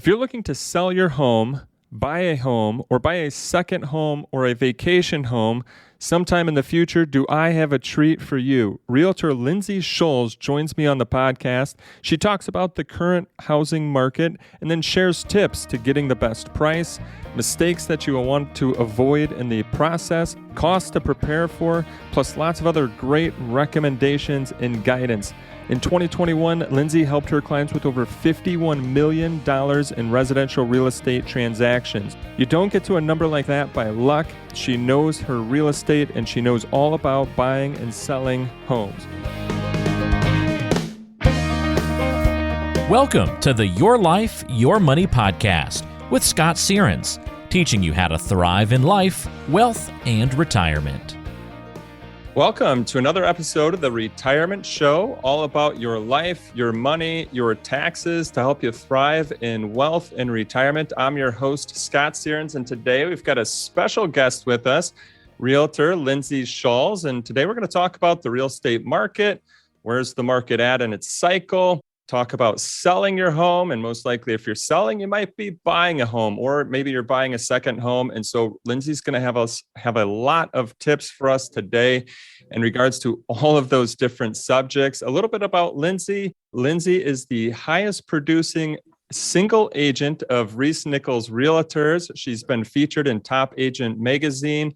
If you're looking to sell your home, buy a home, or buy a second home or a vacation home sometime in the future, do I have a treat for you? Realtor Lindsay Schulze joins me on the podcast. She talks about the current housing market and then shares tips to getting the best price, mistakes that you will want to avoid in the process, costs to prepare for, plus lots of other great recommendations and guidance. In 2021, Lindsay helped her clients with over $51 million in residential real estate transactions. You don't get to a number like that by luck. She knows her real estate and she knows all about buying and selling homes. Welcome to the Your Life, Your Money podcast with Scott Searns, teaching you how to thrive in life, wealth, and retirement. Welcome to another episode of the Retirement Show, all about your life, your money, your taxes to help you thrive in wealth and retirement. I'm your host, Scott Searns, and today we've got a special guest with us, Realtor Lindsay Schulze. And today we're going to talk about the real estate market. Where's the market at in its cycle? Talk about selling your home, and most likely if you're selling, you might be buying a home, or maybe you're buying a second home. And so Lindsay's going to have a lot of tips for us today in regards to all of those different subjects. A little bit about Lindsay. Lindsay is the highest producing single agent of Reese Nichols Realtors. She's been featured in Top Agent Magazine,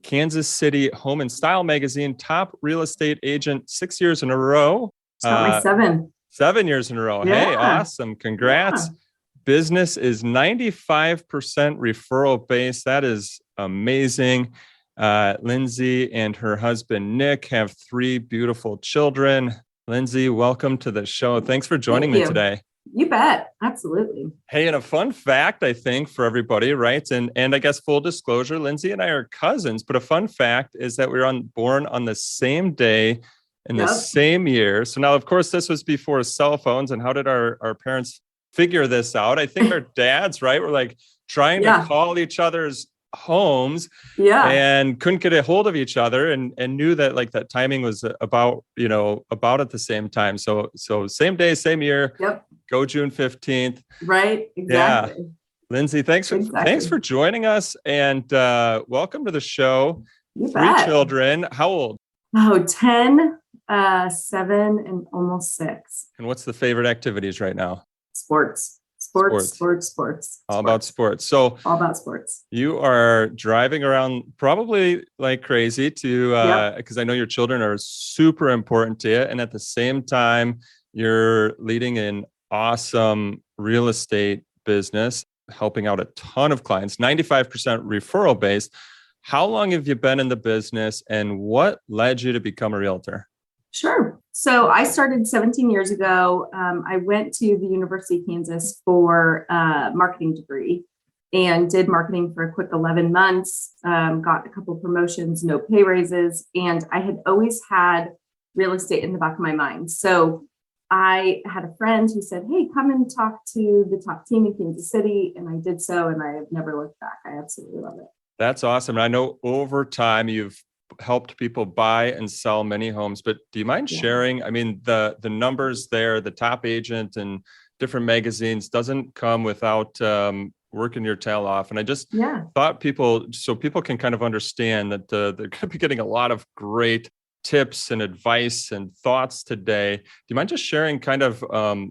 Kansas City Home and Style Magazine, Top Real Estate Agent 6 years in a row. Got my 7 years in a row. Yeah. Hey, awesome. Congrats. Yeah. Business is 95% referral based. That is amazing. Lindsay and her husband, Nick, have 3 beautiful children. Lindsay, welcome to the show. Thanks for joining me today. You bet. Absolutely. Hey, and a fun fact, I think, for everybody, right? And I guess full disclosure, Lindsay and I are cousins, but a fun fact is that we were born on the same day in the same year. So now, of course, this was before cell phones. And how did our parents figure this out? I think our dads, right, were like trying to call each other's homes and couldn't get a hold of each other and knew that like that timing was about at the same time. So same day, same year. Yep. Go June 15th. Right. Exactly. Yeah. Lindsay, thanks for joining us, and welcome to the show. You 3 bet. children. How old? 10, 7, and almost 6. And what's the favorite activities right now? Sports. All about sports. So all about sports. You are driving around probably like crazy because I know your children are super important to you. And at the same time, you're leading an awesome real estate business, helping out a ton of clients, 95% referral based. How long have you been in the business, and what led you to become a realtor? Sure. So I started 17 years ago. I went to the University of Kansas for a marketing degree and did marketing for a quick 11 months, got a couple of promotions, no pay raises, and I had always had real estate in the back of my mind. So I had a friend who said, hey, come and talk to the top team in Kansas City. And I did so, and I have never looked back. I absolutely love it. That's awesome. And I know over time you've helped people buy and sell many homes, but do you mind sharing? I mean, the numbers there, the top agent and different magazines doesn't come without working your tail off. And I just thought people can kind of understand that they're going to be getting a lot of great tips and advice and thoughts today. Do you mind just sharing kind of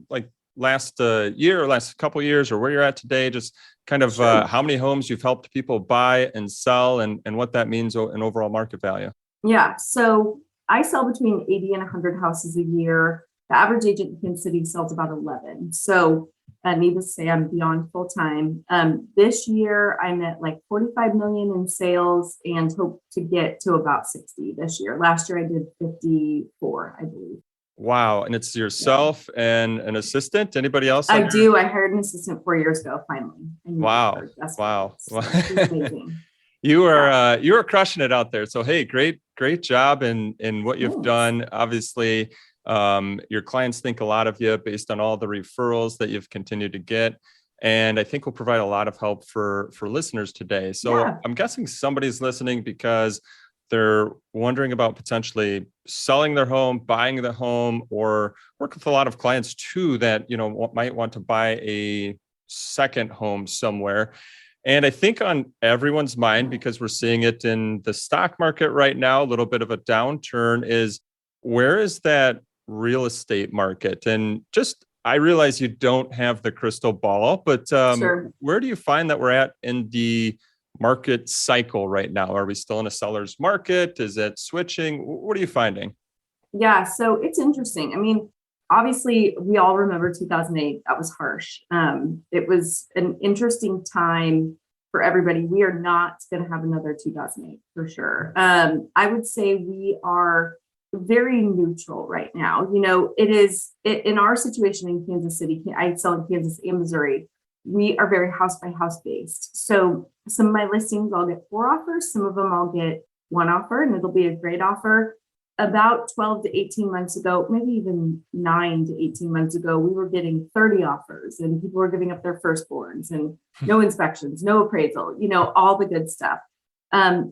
like last year or last couple of years, or where you're at today, just kind of how many homes you've helped people buy and sell, and what that means in overall market value? Yeah. So I sell between 80 and 100 houses a year. The average agent in Kansas City sells about 11. So needless to say, I'm beyond full time. This year, I'm at like 45 million in sales and hope to get to about 60 this year. Last year, I did 54, I believe. Wow. And it's yourself and an assistant? Anybody else? I do. I hired an assistant 4 years ago, finally. Wow. Wow. So amazing. You are crushing it out there. So, hey, great job in what you've done. Obviously, your clients think a lot of you based on all the referrals that you've continued to get. And I think we'll provide a lot of help for listeners today. So I'm guessing somebody's listening because they're wondering about potentially selling their home, buying the home, or work with a lot of clients too that, might want to buy a second home somewhere. And I think on everyone's mind, because we're seeing it in the stock market right now, a little bit of a downturn, is where is that real estate market? And just, I realize you don't have the crystal ball, but Sure. where do you find that we're at in the market cycle right now? Are we still in a seller's market? Is it switching? What are you finding? Yeah, so it's interesting. I mean, obviously, we all remember 2008. That was harsh. It was an interesting time for everybody. We are not going to have another 2008 for sure. I would say we are very neutral right now. In our situation in Kansas City, I sell in Kansas and Missouri. We are very house by house based. So some of my listings, I'll get 4 offers. Some of them I'll get 1 offer, and it'll be a great offer. About 12 to 18 months ago, maybe even 9 to 18 months ago, we were getting 30 offers and people were giving up their firstborns and no inspections, no appraisal, all the good stuff.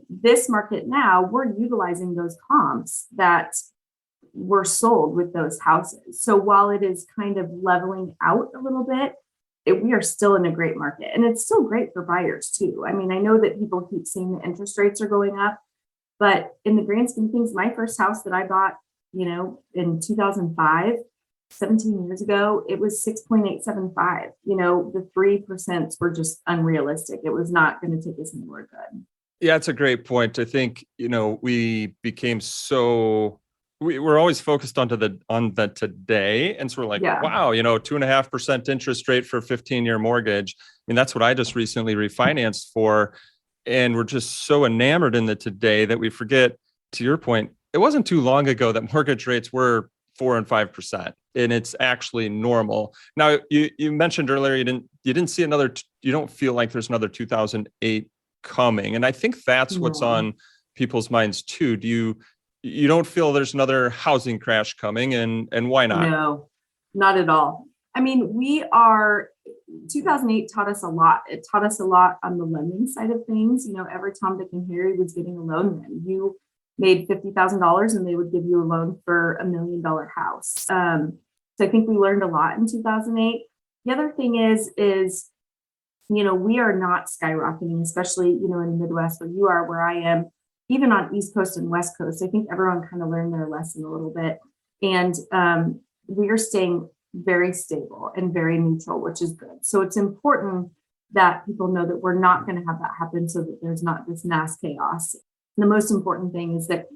This market now, we're utilizing those comps that were sold with those houses. So while it is kind of leveling out a little bit, we are still in a great market, and it's still great for buyers too. I mean, I know that people keep saying the interest rates are going up, but in the grand scheme of things, my first house that I bought, in 2005, 17 years ago, it was 6.875. The 3% were just unrealistic. It was not going to take us anywhere good. Yeah, it's a great point. I think, we became we're always focused on the today. And so we're like, Yeah. wow, 2.5% interest rate for a 15-year mortgage. I mean, that's what I just recently refinanced for. And we're just so enamored in the today that we forget, to your point, it wasn't too long ago that mortgage rates were 4% and 5%, and it's actually normal. Now, you mentioned earlier you didn't see you don't feel like there's another 2008 coming, and I think that's what's on people's minds too. You don't feel there's another housing crash coming, and why not? No, not at all. I mean, 2008 taught us a lot. It taught us a lot on the lending side of things. Every Tom, Dick, and Harry was getting a loan then. You made $50,000 and they would give you a loan for $1 million house. So I think we learned a lot in 2008. The other thing is, we are not skyrocketing, especially, in the Midwest where you are, where I am, even on East Coast and West Coast. I think everyone kind of learned their lesson a little bit. And we are staying very stable and very neutral, which is good. So it's important that people know that we're not going to have that happen, so that there's not this mass chaos. And the most important thing is that,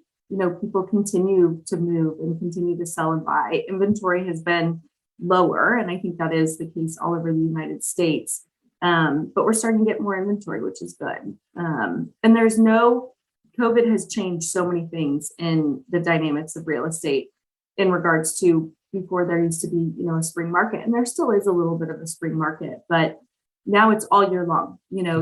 people continue to move and continue to sell and buy. Inventory has been lower, and I think that is the case all over the United States. But we're starting to get more inventory, which is good. And COVID has changed so many things in the dynamics of real estate in regards to before there used to be, a spring market, and there still is a little bit of a spring market, but now it's all year long.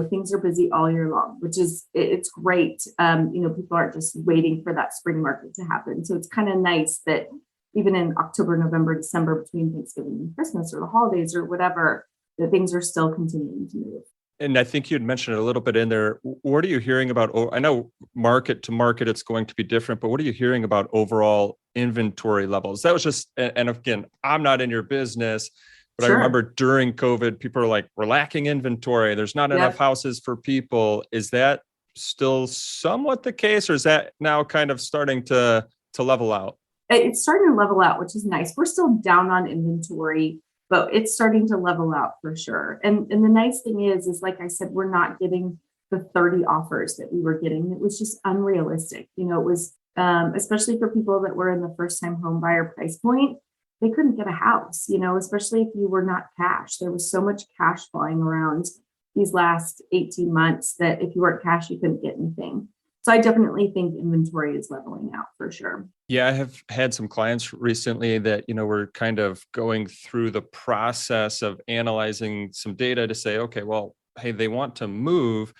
Things are busy all year long, which is, it's great. People aren't just waiting for that spring market to happen. So it's kind of nice that even in October, November, December, between Thanksgiving and Christmas or the holidays or whatever, that things are still continuing to move. And I think you'd mentioned it a little bit in there. What are you hearing about? I know market to market, it's going to be different, but what are you hearing about overall inventory levels? That was just, and again, I'm not in your business, but Sure. I remember during COVID, people are like, we're lacking inventory. There's not enough houses for people. Is that still somewhat the case, or is that now kind of starting to level out? It's starting to level out, which is nice. We're still down on inventory, but it's starting to level out for sure. And the nice thing is like I said, we're not getting the 30 offers that we were getting. It was just unrealistic. It was, especially for people that were in the first time home buyer price point, they couldn't get a house, especially if you were not cash. There was so much cash flying around these last 18 months that if you weren't cash, you couldn't get anything. So I definitely think inventory is leveling out for sure. Yeah, I have had some clients recently that, we're kind of going through the process of analyzing some data to say, okay, well, hey, they want to move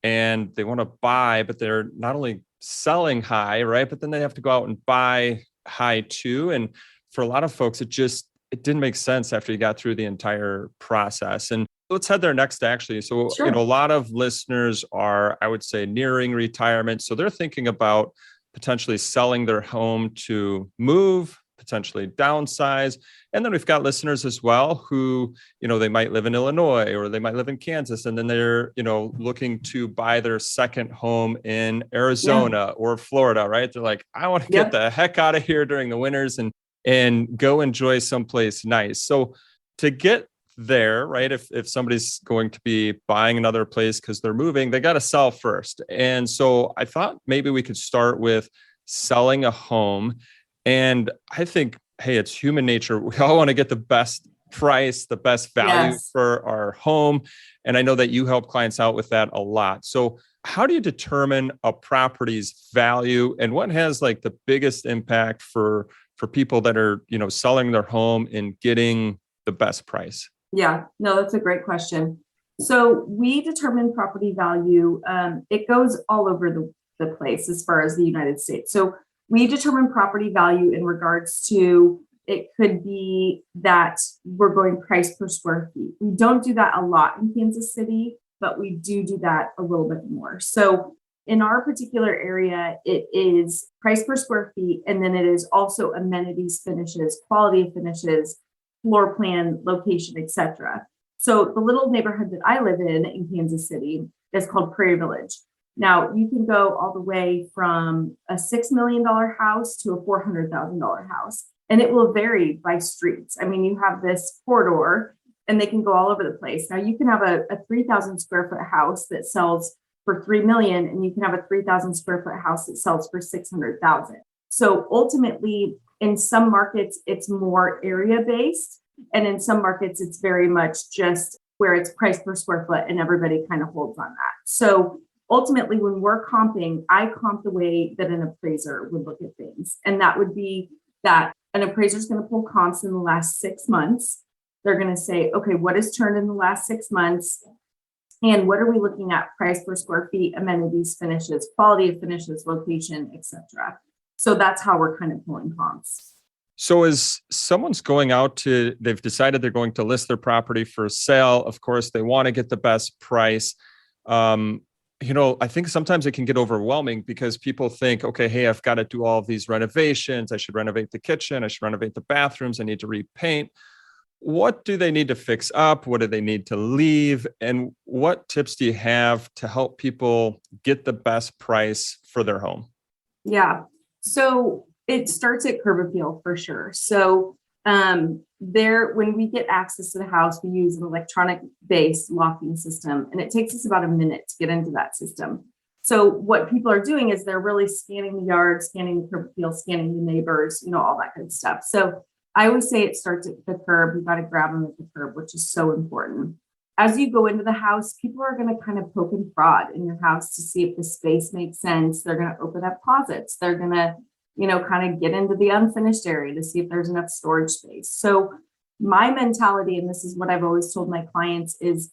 and they want to buy, but they're not only selling high, right? But then they have to go out and buy high too. And for a lot of folks, it didn't make sense after you got through the entire process. And let's head there next, actually. So, Sure. A lot of listeners are, I would say, nearing retirement. So they're thinking about potentially selling their home to move, potentially downsize. And then we've got listeners as well who, they might live in Illinois or they might live in Kansas, and then they're, looking to buy their second home in Arizona or Florida, right? They're like, I want to get the heck out of here during the winters and go enjoy someplace nice. So to get there, right, if somebody's going to be buying another place because they're moving, they got to sell first. And so I thought maybe we could start with selling a home. And I think, hey, it's human nature. We all want to get the best price, the best value for our home. And I know that you help clients out with that a lot. So how do you determine a property's value, and what has like the biggest impact for people that are, selling their home and getting the best price? Yeah, no, that's a great question. So we determine property value. It goes all over the place as far as the United States. So we determine property value in regards to, it could be that we're going price per square feet. We don't do that a lot in Kansas City, but we do that a little bit more. So in our particular area, it is price per square feet. And then it is also amenities, finishes, quality of finishes, floor plan, location, etc. So the little neighborhood that I live in Kansas City is called Prairie Village. Now you can go all the way from a $6 million house to a $400,000 house, and it will vary by streets. I mean, you have this corridor and they can go all over the place. Now you can have a 3,000 square foot house that sells for 3 million, and you can have a 3,000 square foot house that sells for 600,000. So ultimately, in some markets, it's more area based. And in some markets, it's very much just where it's price per square foot and everybody kind of holds on that. So ultimately, when we're comping, I comp the way that an appraiser would look at things. And that would be that an appraiser is going to pull comps in the last 6 months. They're going to say, okay, what has turned in the last 6 months? And what are we looking at? Price per square feet, amenities, finishes, quality of finishes, location, etc. So that's how we're kind of pulling comps. So as someone's going out they've decided they're going to list their property for sale. Of course, they want to get the best price. I think sometimes it can get overwhelming because people think, okay, hey, I've got to do all of these renovations. I should renovate the kitchen. I should renovate the bathrooms. I need to repaint. What do they need to fix up? What do they need to leave? And what tips do you have to help people get the best price for their home? Yeah. So it starts at curb appeal for sure. So when we get access to the house, we use an electronic based locking system, and it takes us about a minute to get into that system. So what people are doing is they're really scanning the yard, scanning the curb appeal, scanning the neighbors, all that good stuff. So I always say it starts at the curb. You've got to grab them at the curb, which is so important. As you go into the house, people are going to kind of poke and prod in your house to see if the space makes sense. They're going to open up closets. They're going to, kind of get into the unfinished area to see if there's enough storage space. So my mentality, and this is what I've always told my clients, is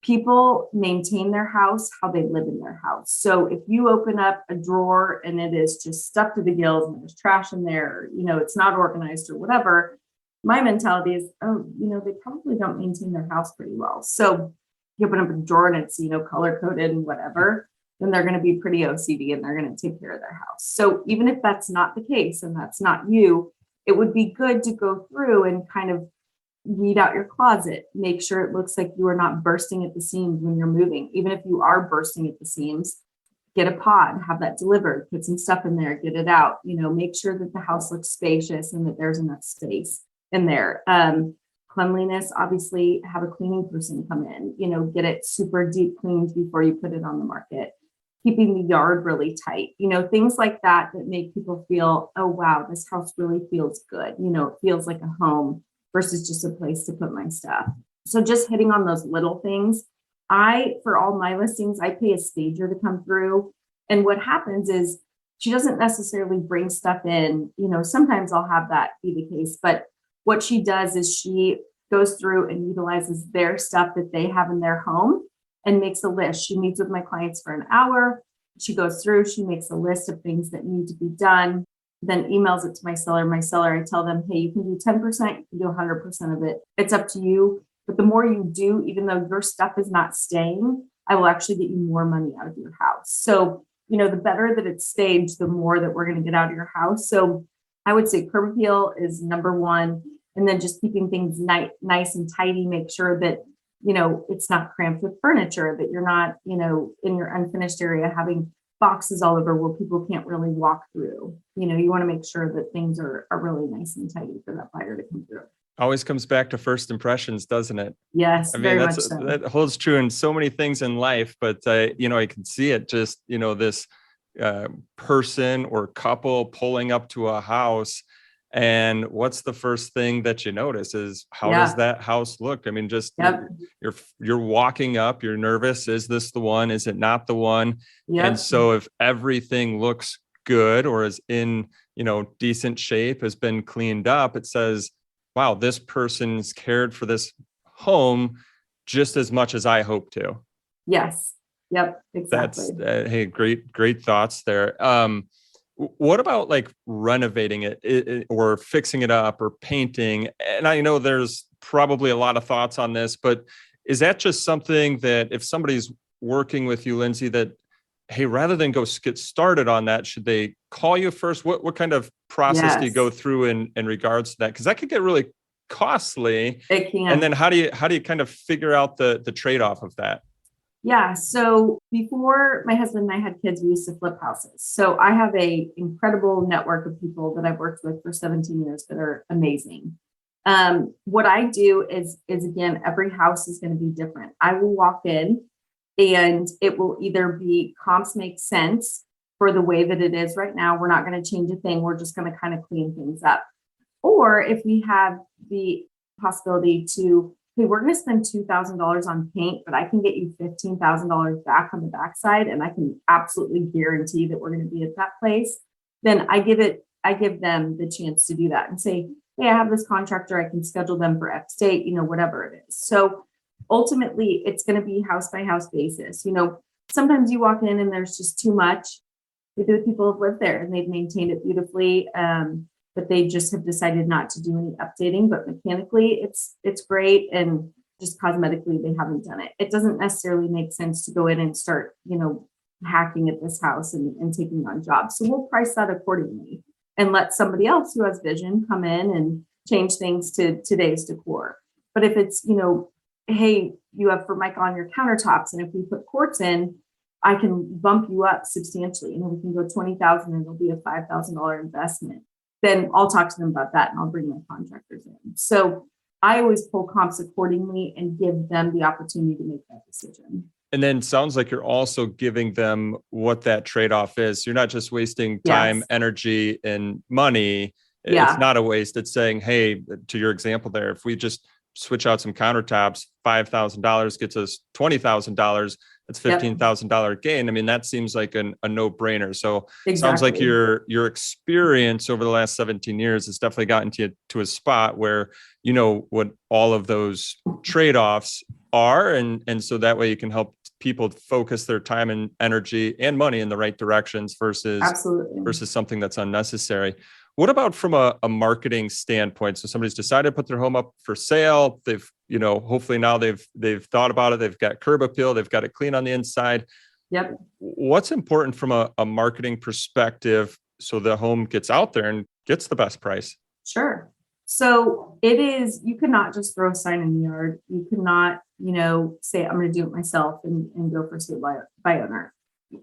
people maintain their house how they live in their house. So if you open up a drawer and it is just stuffed to the gills and there's trash in there, it's not organized or whatever, my mentality is, they probably don't maintain their house pretty well. So you open up a drawer and it's, color coded and whatever, then they're going to be pretty OCD and they're going to take care of their house. So even if that's not the case and that's not you, it would be good to go through and kind of weed out your closet, make sure it looks like you are not bursting at the seams when you're moving. Even if you are bursting at the seams, get a pod, have that delivered, put some stuff in there, get it out, make sure that the house looks spacious and that there's enough space in there. Cleanliness, obviously have a cleaning person come in, get it super deep cleaned before you put it on the market. Keeping the yard really tight, things like that make people feel, oh, wow, this house really feels good. It feels like a home versus just a place to put my stuff. So just hitting on those little things. For all my listings, I pay a stager to come through. And what happens is she doesn't necessarily bring stuff in. Sometimes I'll have that be the case, but what she does is she goes through and utilizes their stuff that they have in their home and makes a list. She meets with my clients for an hour. She goes through, she makes a list of things that need to be done, then emails it to my seller. I tell them, hey, you can do 10%, you can do 100% of it. It's up to you. But the more you do, even though your stuff is not staying, I will actually get you more money out of your house. So, the better that it's staged, the more that we're going to get out of your house. So I would say curb appeal is number one. And then just keeping things nice and tidy, make sure that, it's not cramped with furniture, that you're not, in your unfinished area having boxes all over where people can't really walk through. You want to make sure that things are really nice and tidy for that buyer to come through. Always comes back to first impressions, doesn't it? Yes, very much so. That holds true in so many things in life, but I can see it just, this person or couple pulling up to a house. And what's the first thing that you notice is how does that house look? I mean, just you're walking up, you're nervous. Is this the one? Is it not the one? Yep. And so if everything looks good or is in, decent shape, has been cleaned up, it says, wow, this person's cared for this home just as much as I hope to. Yes. Yep. Exactly. That's hey, great thoughts there. What about like renovating it or fixing it up or painting? And I know there's probably a lot of thoughts on this, but is that just something that if somebody's working with you, Lindsay, that, hey, rather than go get started on that, should they call you first? What kind of process do you go through in regards to that? Because that could get really costly. It can. And then how do you kind of figure out the trade-off of that? Yeah. So before my husband and I had kids, we used to flip houses. So I have a incredible network of people that I've worked with for 17 years that are amazing. What I do is again, every house is going to be different. I will walk in and it will either be comps make sense for the way that it is right now. We're not going to change a thing. We're just going to kind of clean things up. Or if we have the possibility to, hey, we're going to spend $2,000 on paint, but I can get you $15,000 back on the backside, and I can absolutely guarantee that we're going to be at that place. Then I give them the chance to do that and say, hey, I have this contractor, I can schedule them for X date, whatever it is. So ultimately, it's going to be house by house basis. Sometimes you walk in and there's just too much. Maybe the people have lived there and they've maintained it beautifully. But they just have decided not to do any updating, but mechanically it's great. And just cosmetically, they haven't done it. It doesn't necessarily make sense to go in and start, hacking at this house and taking on jobs. So we'll price that accordingly and let somebody else who has vision come in and change things to today's decor. But if it's, hey, you have Formica on your countertops, and if we put quartz in, I can bump you up substantially. We can go $20,000 and it'll be a $5,000 investment. Then I'll talk to them about that and I'll bring my contractors in. So I always pull comps accordingly and give them the opportunity to make that decision. And then sounds like you're also giving them what that trade-off is. You're not just wasting time, energy, and money. It's not a waste. It's saying, hey, to your example there, if we just switch out some countertops, $5,000 gets us $20,000. That's $15,000 gain. I mean, that seems like a no-brainer. So sounds like your experience over the last 17 years has definitely gotten to a spot where you know what all of those trade-offs are. And so that way you can help people focus their time and energy and money in the right directions versus something that's unnecessary. What about from a marketing standpoint? So somebody's decided to put their home up for sale. They've, hopefully now they've thought about it. They've got curb appeal. They've got it clean on the inside. Yep. What's important from a marketing perspective so the home gets out there and gets the best price? Sure. So you cannot just throw a sign in the yard. You cannot, say, I'm going to do it myself and go for sale by owner.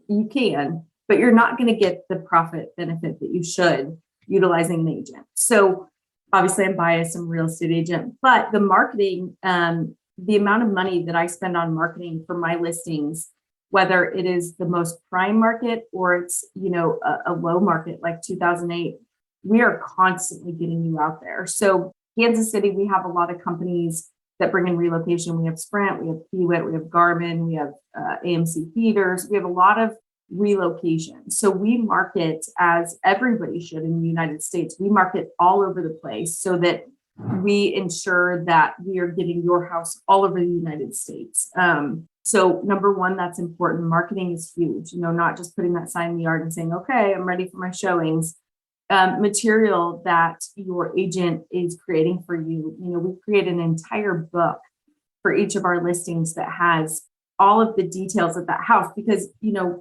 You can, but you're not going to get the profit benefit that you should utilizing an agent. So obviously I'm biased, I'm a real estate agent, but the marketing, the amount of money that I spend on marketing for my listings, whether it is the most prime market or it's, a low market like 2008, we are constantly getting you out there. So Kansas City, we have a lot of companies that bring in relocation. We have Sprint, we have Kiewit, we have Garmin, we have AMC Theaters. We have a lot of relocation. So we market as everybody should in the United States. We market all over the place so that we ensure that we are getting your house all over the United States. So number one, that's important. Marketing is huge, not just putting that sign in the yard and saying, okay, I'm ready for my showings. Material that your agent is creating for you. We create an entire book for each of our listings that has all of the details of that house because,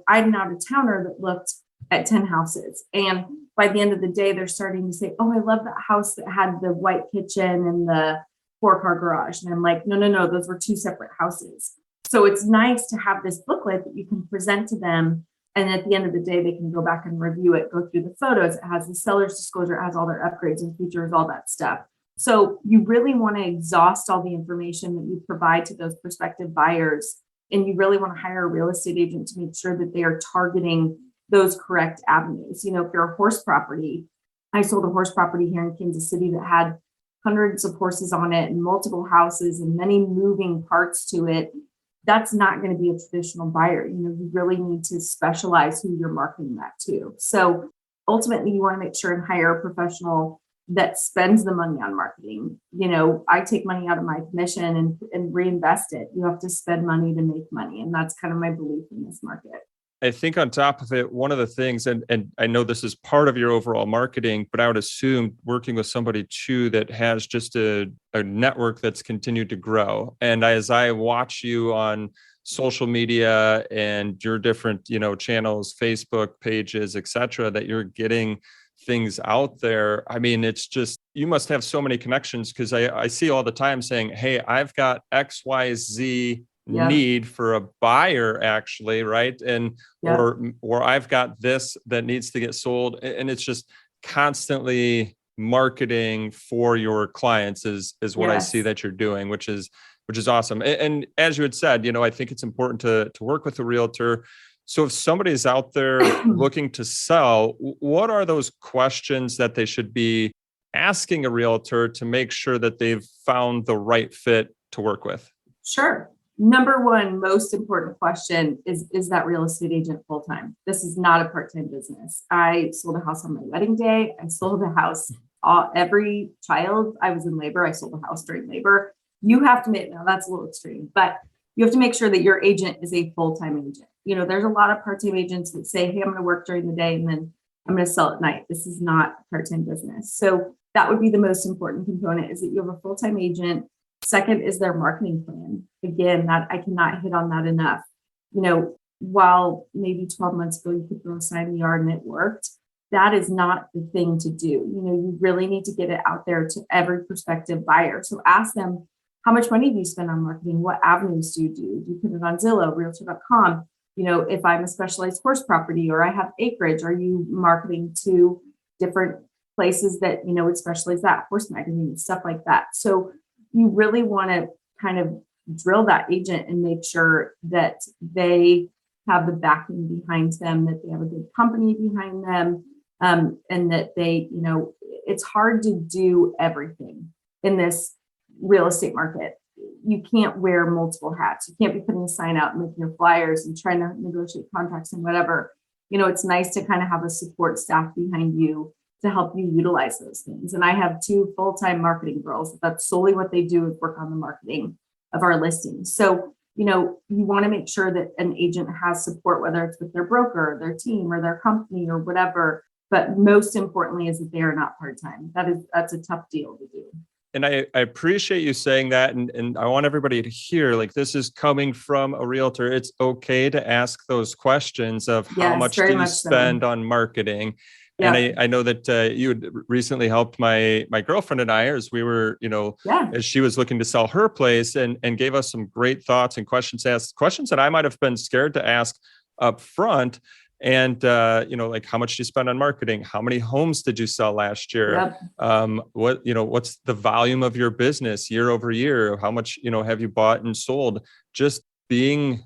I'm an out of towner that looked at 10 houses and by the end of the day, they're starting to say, oh, I love that house that had the white kitchen and the 4-car garage. And I'm like, no, those were 2 separate houses. So it's nice to have this booklet that you can present to them. And at the end of the day, they can go back and review it, go through the photos. It has the seller's disclosure, it has all their upgrades and features, all that stuff. So you really want to exhaust all the information that you provide to those prospective buyers. And you really want to hire a real estate agent to make sure that they are targeting those correct avenues. If you're a horse property, I sold a horse property here in Kansas City that had hundreds of horses on it and multiple houses and many moving parts to it. That's not going to be a traditional buyer. You really need to specialize who you're marketing that to. So ultimately, you want to make sure and hire a professional that spends the money on marketing. I take money out of my commission and reinvest it. You have to spend money to make money. And that's kind of my belief in this market. I think on top of it, one of the things, and I know this is part of your overall marketing, but I would assume working with somebody too that has just a network that's continued to grow. And as I watch you on social media and your different, channels, Facebook pages, et cetera, that you're getting things out there. I mean, it's just, you must have so many connections, because I see all the time saying, hey, I've got XYZ need for a buyer, actually, right? And or I've got this that needs to get sold. And it's just constantly marketing for your clients is what I see that you're doing, which is awesome. And as you had said, I think it's important to work with a realtor. So if somebody's out there looking to sell, what are those questions that they should be asking a realtor to make sure that they've found the right fit to work with? Sure. Number one, most important question is that real estate agent full-time? This is not a part-time business. I sold a house on my wedding day. I sold a house every child. I was in labor. I sold a house during labor. You have to make, now that's a little extreme, but you have to make sure that your agent is a full-time agent. There's a lot of part-time agents that say, hey, I'm going to work during the day and then I'm going to sell at night. This is not a part-time business. So that would be the most important component, is that you have a full-time agent. Second is their marketing plan. Again, that I cannot hit on that enough. While maybe 12 months ago, you could throw a sign in the yard and it worked, that is not the thing to do. You really need to get it out there to every prospective buyer. So ask them, how much money do you spend on marketing? What avenues do you do? Do you put it on Zillow, Realtor.com? If I'm a specialized horse property or I have acreage, are you marketing to different places that, would specialize that, horse magazines, stuff like that? So you really want to kind of drill that agent and make sure that they have the backing behind them, that they have a good company behind them, and that they, it's hard to do everything in this real estate market. You can't wear multiple hats. You can't be putting a sign out and making your flyers and trying to negotiate contracts and whatever. It's nice to kind of have a support staff behind you to help you utilize those things. And I have 2 full-time marketing girls. That's solely what they do, is work on the marketing of our listings. So, you want to make sure that an agent has support, whether it's with their broker, their team, or their company or whatever. But most importantly is that they are not part-time. That's a tough deal to do. And I appreciate you saying that. And I want everybody to hear, like, this is coming from a realtor. It's okay to ask those questions of how much do you spend on marketing? Yeah. And I know that you had recently helped my girlfriend and I, as we were, as she was looking to sell her place, and gave us some great thoughts and questions that I might have been scared to ask up front. And, like, how much do you spend on marketing? How many homes did you sell last year? Yep. What's the volume of your business year over year? How much, have you bought and sold? Just being,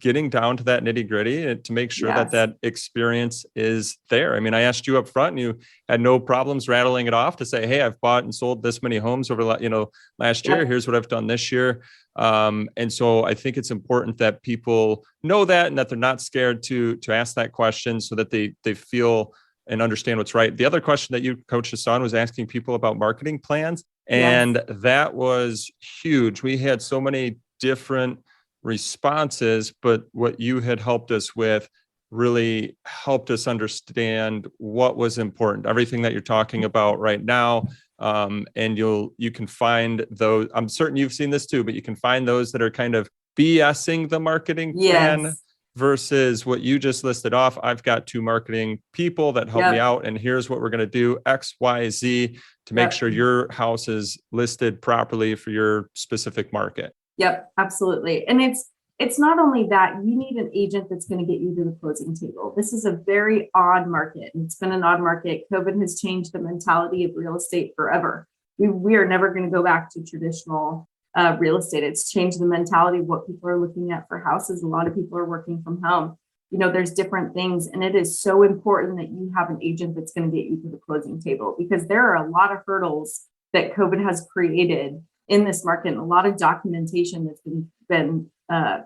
getting down to that nitty gritty to make sure that experience is there. I mean, I asked you up front and you had no problems rattling it off to say, hey, I've bought and sold this many homes over, last year. Here's what I've done this year. And so I think it's important that people know that, and that they're not scared to ask that question, so that they feel and understand what's right. The other question that you, Coach Hassan, was asking people about marketing plans. And that was huge. We had so many different responses, but what you had helped us with really helped us understand what was important, everything that you're talking about right now. And you can find those, I'm certain you've seen this too, but you can find those that are kind of BSing the marketing plan versus what you just listed off. I've got 2 marketing people that help me out, and here's what we're going to do X, Y, Z to make sure your house is listed properly for your specific market. Yep, absolutely. And it's not only that, you need an agent that's going to get you to the closing table. This is a very odd market, and it's been an odd market. COVID has changed the mentality of real estate forever. We are never going to go back to traditional real estate. It's changed the mentality of what people are looking at for houses. A lot of people are working from home. There's different things, and it is so important that you have an agent that's going to get you to the closing table, because there are a lot of hurdles that COVID has created in this market, and a lot of documentation that's been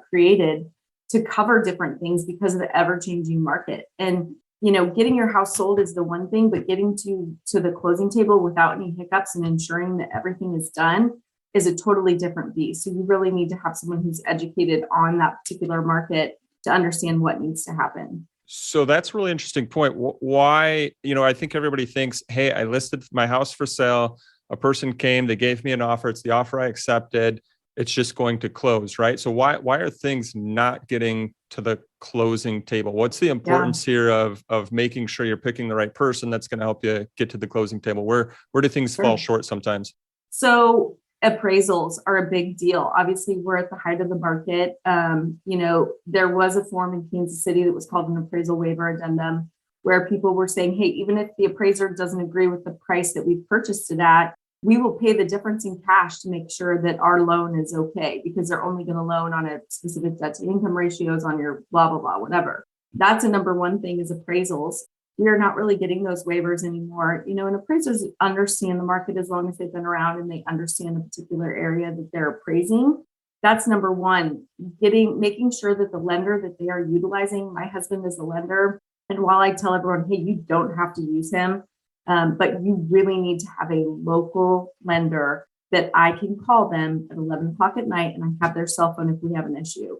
created to cover different things because of the ever-changing market. And getting your house sold is the one thing, but getting to the closing table without any hiccups and ensuring that everything is done is a totally different beast. So you really need to have someone who's educated on that particular market to understand what needs to happen. So that's a really interesting point. Why, I think everybody thinks, hey, I listed my house for sale. A person came, they gave me an offer. It's the offer I accepted. It's just going to close, right? So why are things not getting to the closing table? What's the importance here of making sure you're picking the right person that's going to help you get to the closing table? Where do things fall short sometimes? So appraisals are a big deal. Obviously, we're at the height of the market. There was a form in Kansas City that was called an appraisal waiver addendum, where people were saying, hey, even if the appraiser doesn't agree with the price that we've purchased it at, we will pay the difference in cash to make sure that our loan is okay, because they're only going to loan on a specific debt to income ratios on your blah, blah, blah, whatever. That's a number one thing, is appraisals. We are not really getting those waivers anymore. And appraisers understand the market as long as they've been around and they understand the particular area that they're appraising. That's number one, making sure that the lender that they are utilizing, my husband is a lender. And while I tell everyone, hey, you don't have to use him, but you really need to have a local lender that I can call them at 11 o'clock at night and I have their cell phone if we have an issue.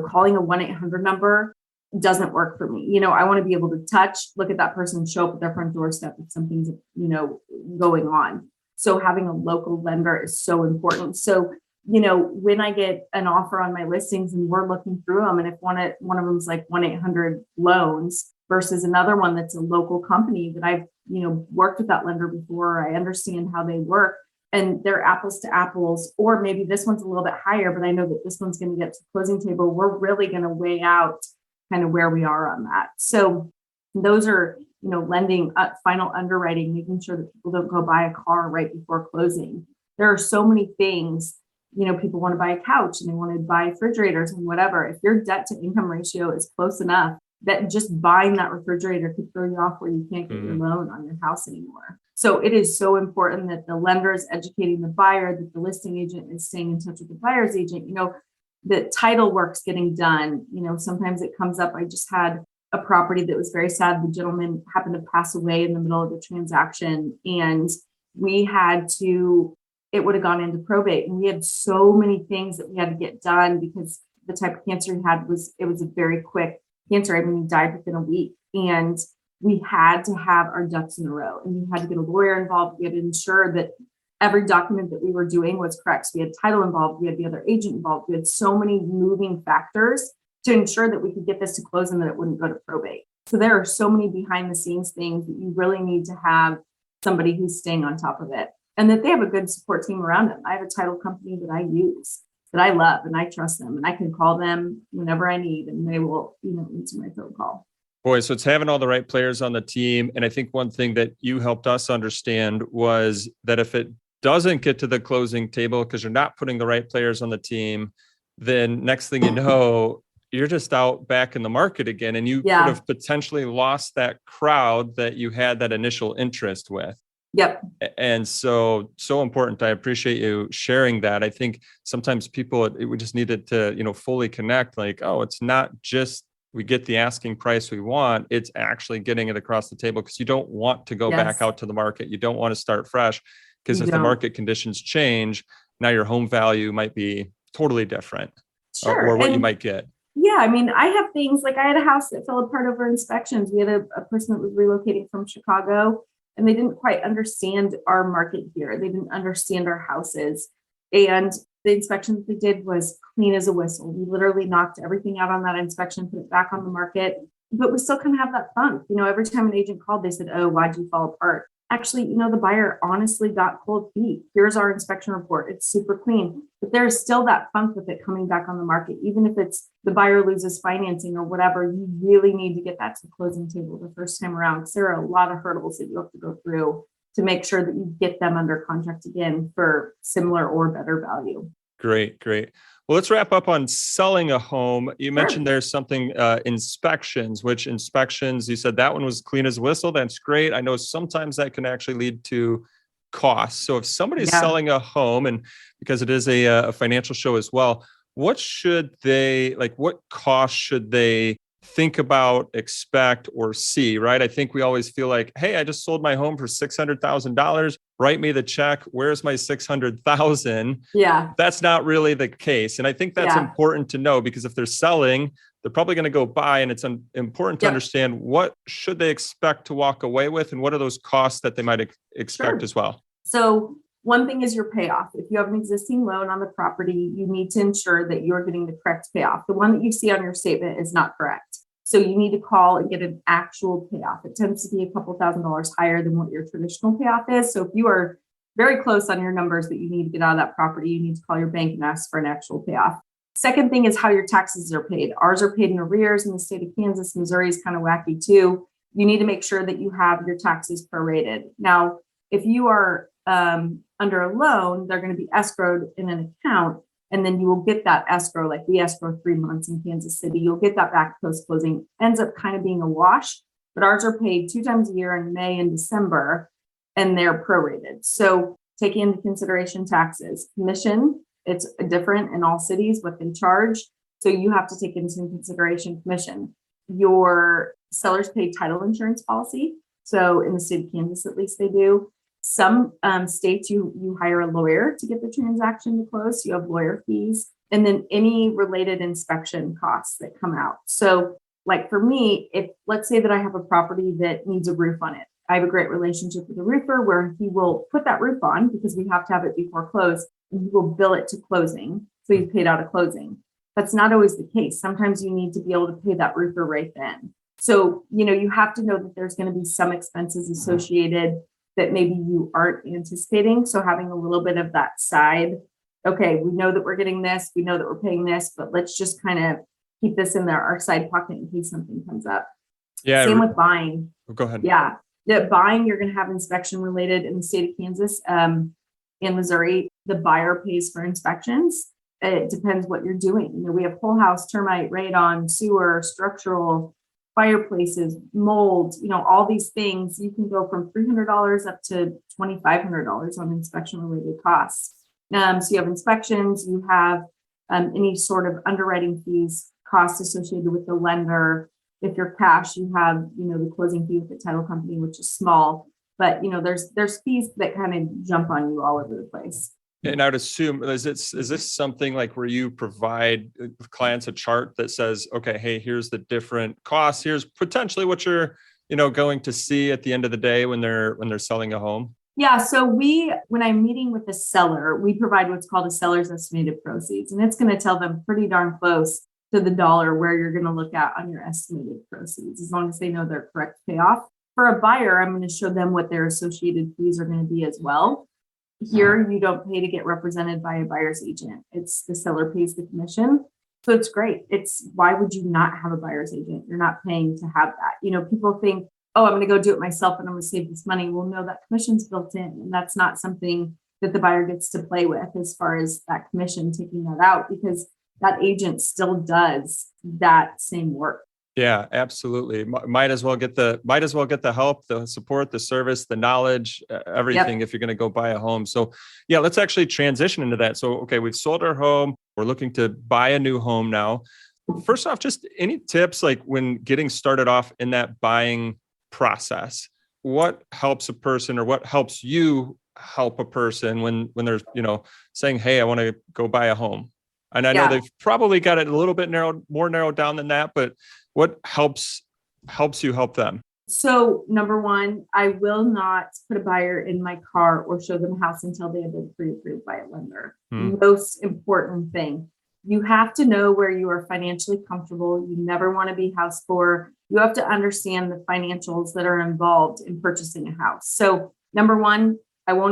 Calling a 1-800 number doesn't work for me. I want to be able to look at that person, show up at their front doorstep if something's, going on. So having a local lender is so important. So, when I get an offer on my listings and we're looking through them, and if one of them's like 1-800 loans versus another one that's a local company that I've, worked with that lender before, I understand how they work and they're apples to apples, or maybe this one's a little bit higher, but I know that this one's going to get to the closing table. We're really going to weigh out kind of where we are on that. So those are, lending, final underwriting, making sure that people don't go buy a car right before closing. There are so many things, people want to buy a couch and they want to buy refrigerators and whatever. If your debt to income ratio is close enough, that just buying that refrigerator could throw you off where you can't get your loan on your house anymore. So it is so important that the lender is educating the buyer, that the listing agent is staying in touch with the buyer's agent, that title work's getting done. Sometimes it comes up. I just had a property that was very sad. The gentleman happened to pass away in the middle of the transaction, and it would have gone into probate. And we had so many things that we had to get done because the type of cancer he had was a very quick cancer. I mean, he died within a week, and we had to have our ducks in a row, and we had to get a lawyer involved. We had to ensure that every document that we were doing was correct. So we had title involved. We had the other agent involved. We had so many moving factors to ensure that we could get this to close and that it wouldn't go to probate. So there are so many behind the scenes things that you really need to have somebody who's staying on top of it, and that they have a good support team around them. I have a title company that I use, that I love, and I trust them, and I can call them whenever I need, and they will, answer my phone call. Boy, so it's having all the right players on the team. And I think one thing that you helped us understand was that if it doesn't get to the closing table because you're not putting the right players on the team, then next thing you know, you're just out back in the market again, and you could have potentially lost that crowd that you had that initial interest with. Yep. And so important. I appreciate you sharing that. I think sometimes we just needed to, fully connect, like, oh, it's not just we get the asking price we want, it's actually getting it across the table, because you don't want to go back out to the market. You don't want to start fresh, because if the market conditions change, now your home value might be totally different or what you might get. Yeah. I mean, I have things like I had a house that fell apart over inspections. We had a person that was relocating from Chicago, and they didn't quite understand our market here. They didn't understand our houses. And The inspection that they did was clean as a whistle. We literally knocked everything out on that inspection, put it back on the market, but we still kind of have that funk. Every time an agent called, they said, "Oh, why'd you fall apart?" Actually, the buyer honestly got cold feet. Here's our inspection report. It's super clean, but there's still that funk with it coming back on the market. Even if it's the buyer loses financing or whatever, you really need to get that to the closing table the first time around, because there are a lot of hurdles that you have to go through to make sure that you get them under contract again for similar or better value. Great. Well, let's wrap up on selling a home. You mentioned there's something, inspections, which inspections, you said that one was clean as a whistle. That's great. I know sometimes that can actually lead to costs. So if somebody's selling a home, and because it is a financial show as well, what costs should they think about, expect, or see, right? I think we always feel like, hey, I just sold my home for $600,000. Write me the check. Where's my $600,000? Yeah. That's not really the case. And I think that's important to know, because if they're selling, they're probably going to go buy, and it's important to understand what should they expect to walk away with, and what are those costs that they might expect as well. So one thing is your payoff. If you have an existing loan on the property, you need to ensure that you're getting the correct payoff. The one that you see on your statement is not correct. So you need to call and get an actual payoff. It tends to be a couple $1,000s higher than what your traditional payoff is. So if you are very close on your numbers that you need to get out of that property, you need to call your bank and ask for an actual payoff. Second thing is how your taxes are paid. Ours are paid in arrears in the state of Kansas. Missouri is kind of wacky too. You need to make sure that you have your taxes prorated. Now, if you are under a loan, they're going to be escrowed in an account, and then you will get that escrow, like we escrow 3 months in Kansas City. You'll get that back post-closing. Ends up kind of being a wash, but ours are paid 2 times a year in May and December, and they're prorated. So taking into consideration taxes, commission, it's different in all cities what they charge. So you have to take into consideration commission. Your sellers pay title insurance policy. So in the state of Kansas, at least they do. Some states, you hire a lawyer to get the transaction to close. So you have lawyer fees, and then any related inspection costs that come out. So like for me, if let's say that I have a property that needs a roof on it, I have a great relationship with the roofer where he will put that roof on because we have to have it before close, and he will bill it to closing. So you've paid out at closing. That's not always the case. Sometimes you need to be able to pay that roofer right then. So, you have to know that there's going to be some expenses associated that maybe you aren't anticipating. So having a little bit of that side, okay, we know that we're getting this, we know that we're paying this, but let's just kind of keep this in our side pocket in case something comes up. Yeah. Same with buying. Go ahead. Yeah. The buying, you're going to have inspection related in the state of Kansas. In Missouri, the buyer pays for inspections. It depends what you're doing. We have whole house, termite, radon, sewer, structural, fireplaces, mold, all these things. You can go from $300 up to $2,500 on inspection related costs. So you have inspections, you have any sort of underwriting fees, costs associated with the lender. If you're cash, you have, the closing fee with the title company, which is small, but there's fees that kind of jump on you all over the place. And I would assume, is this something like where you provide clients a chart that says, okay, hey, here's the different costs. Here's potentially what you're, going to see at the end of the day when they're selling a home? Yeah. So when I'm meeting with the seller, we provide what's called a seller's estimated proceeds, and it's going to tell them pretty darn close to the dollar where you're going to look at on your estimated proceeds, as long as they know their correct payoff. For a buyer, I'm going to show them what their associated fees are going to be as well. Here, you don't pay to get represented by a buyer's agent. It's the seller pays the commission. So it's great. Why would you not have a buyer's agent? You're not paying to have that. People think, oh, I'm going to go do it myself and I'm going to save this money. Well, no, that commission's built in, and that's not something that the buyer gets to play with as far as that commission, taking that out, because that agent still does that same work. Yeah, absolutely. Might as well get the help, the support, the service, the knowledge, everything. Yep. If you're going to go buy a home. So yeah, let's actually transition into that. So, okay, we've sold our home. We're looking to buy a new home now. First off, just any tips, like when getting started off in that buying process, what helps a person, or what helps you help a person when they're, saying, hey, I want to go buy a home. And I know they've probably got it a little bit more narrowed down than that, but what helps you help them? So number one, I will not put a buyer in my car or show them a house until they have been pre-approved by a lender. Most important thing. You have to know where you are financially comfortable. You never want to be house poor. You have to understand the financials that are involved in purchasing a house. So number one, I will